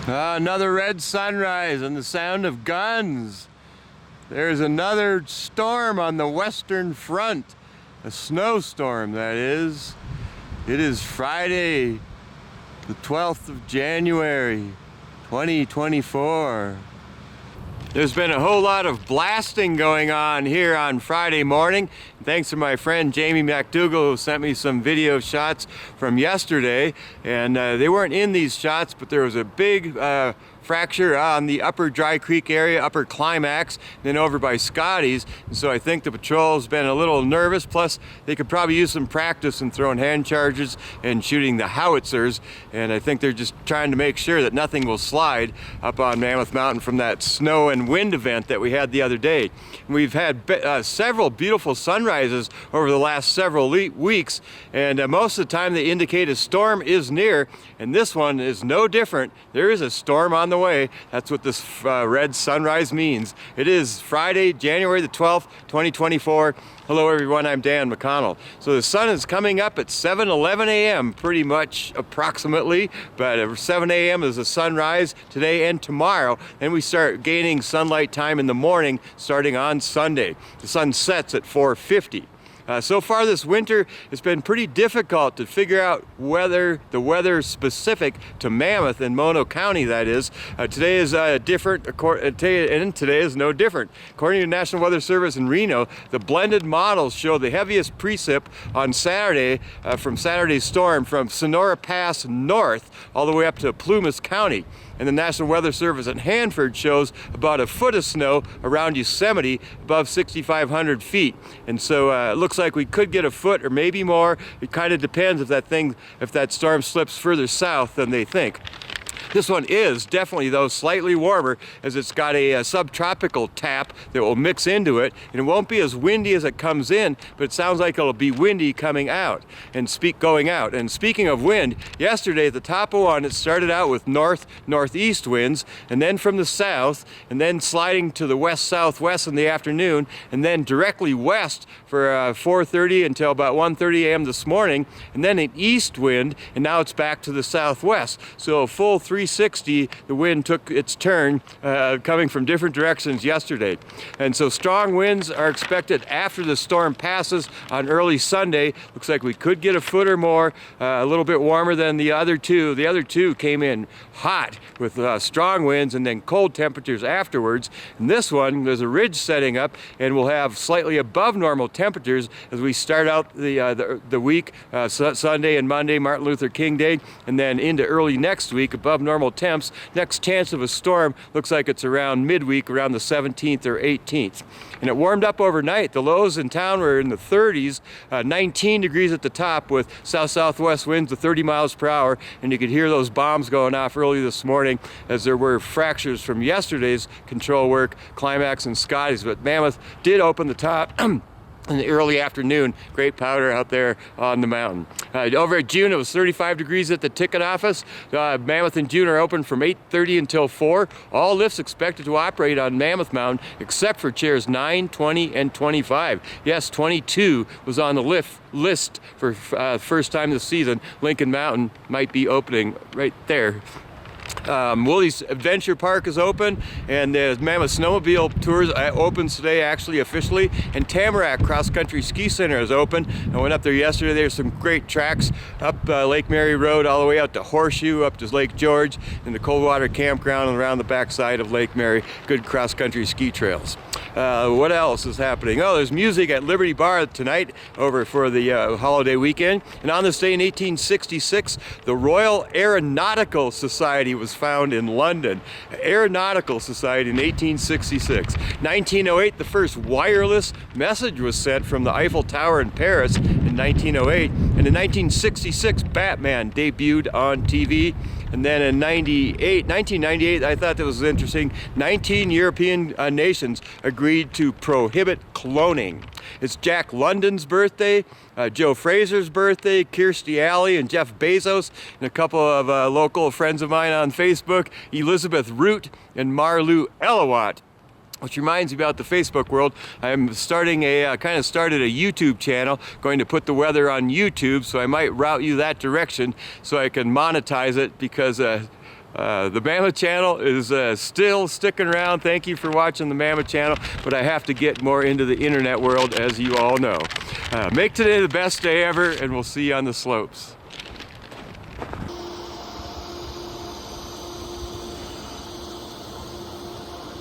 Another red sunrise and the sound of guns. There's another storm on the western front. A snowstorm, that is. It is Friday, the 12th of January, 2024. There's been a whole lot of blasting going on here on Friday morning. Thanks to my friend Jamie McDougall, who sent me some video shots from yesterday. And they weren't in these shots, but there was a big fracture on the upper Dry Creek area, upper Climax, then over by Scotty's. And so I think the patrol's been a little nervous. Plus, they could probably use some practice in throwing hand charges and shooting the howitzers. And I think they're just trying to make sure that nothing will slide up on Mammoth Mountain from that snow and wind event that we had the other day. We've had several beautiful sunrises over the last several weeks, and most of the time they indicate a storm is near, and this one is no different. There is a storm on the way. That's what this red sunrise means. It is Friday, January the 12th, 2024. Hello everyone, I'm Dan McConnell. So the sun is coming up at 7:11 a.m. pretty much approximately, but 7 a.m. is the sunrise today and tomorrow. Then we start gaining sunlight time in the morning starting on Sunday. The sun sets at 4:50. So far this winter, it's been pretty difficult to figure out the weather specific to Mammoth and Mono County, that is. Today is different, and today is no different. According to the National Weather Service in Reno, the blended models show the heaviest precip on Saturday from Saturday's storm from Sonora Pass north all the way up to Plumas County. And the National Weather Service at Hanford shows about a foot of snow around Yosemite above 6,500 feet. And so it looks like we could get a foot or maybe more. It kind of depends if that storm slips further south than they think. This one is definitely, though, slightly warmer, as it's got a subtropical tap that will mix into it, and it won't be as windy as it comes in, but it sounds like it'll be windy coming out and going out. And speaking of wind, yesterday at the top of one, it started out with northeast winds, and then from the south, and then sliding to the west-southwest in the afternoon, and then directly west for 4:30 until about 1:30 a.m. this morning, and then an east wind, and now it's back to the southwest. So a full 360, the wind took its turn, coming from different directions yesterday. And so strong winds are expected after the storm passes on early Sunday. Looks like we could get a foot or more, a little bit warmer than the other two. The other two came in hot with strong winds and then cold temperatures afterwards. And this one, there's a ridge setting up, and we'll have slightly above normal temperatures as we start out the week, Sunday and Monday, Martin Luther King Day, and then into early next week above normal temps. Next chance of a storm looks like it's around midweek, around the 17th or 18th. And it warmed up overnight. The lows in town were in the 30s, 19 degrees at the top with south-southwest winds of 30 miles per hour. And you could hear those bombs going off early this morning as there were fractures from yesterday's control work, Climax and Scotty's. But Mammoth did open the top in the early afternoon. Great powder out there on the mountain. Over at June, it was 35 degrees at the ticket office. Mammoth and June are open from 8:30 until 4. All lifts expected to operate on Mammoth Mountain except for chairs 9, 20, and 25. Yes, 22 was on the list for first time this season. Lincoln Mountain might be opening right there. Wooley's Adventure Park is open, and the Mammoth Snowmobile Tours opens today, actually officially, and Tamarack Cross Country Ski Center is open. I went up there yesterday. There's some great tracks up Lake Mary Road all the way out to Horseshoe, up to Lake George, and the Coldwater Campground and around the backside of Lake Mary. Good cross country ski trails. What else is happening? Oh, there's music at Liberty Bar tonight over for the holiday weekend. And on this day in 1866, the Royal Aeronautical Society was found in London. Aeronautical Society in 1866. 1908, the first wireless message was sent from the Eiffel Tower in Paris in 1908. And in 1966, Batman debuted on TV. And then in 1998, I thought that was interesting, 19 European nations agreed to prohibit cloning. It's Jack London's birthday, Joe Fraser's birthday, Kirstie Alley and Jeff Bezos, and a couple of local friends of mine on Facebook, Elizabeth Root and Marlou Elawat. Which reminds me about the Facebook world. I'm starting started a YouTube channel, going to put the weather on YouTube, so I might route you that direction so I can monetize it, because The Mammoth channel is still sticking around. Thank you for watching the Mammoth channel, but I have to get more into the internet world, as you all know. Make today the best day ever, and we'll see you on the slopes.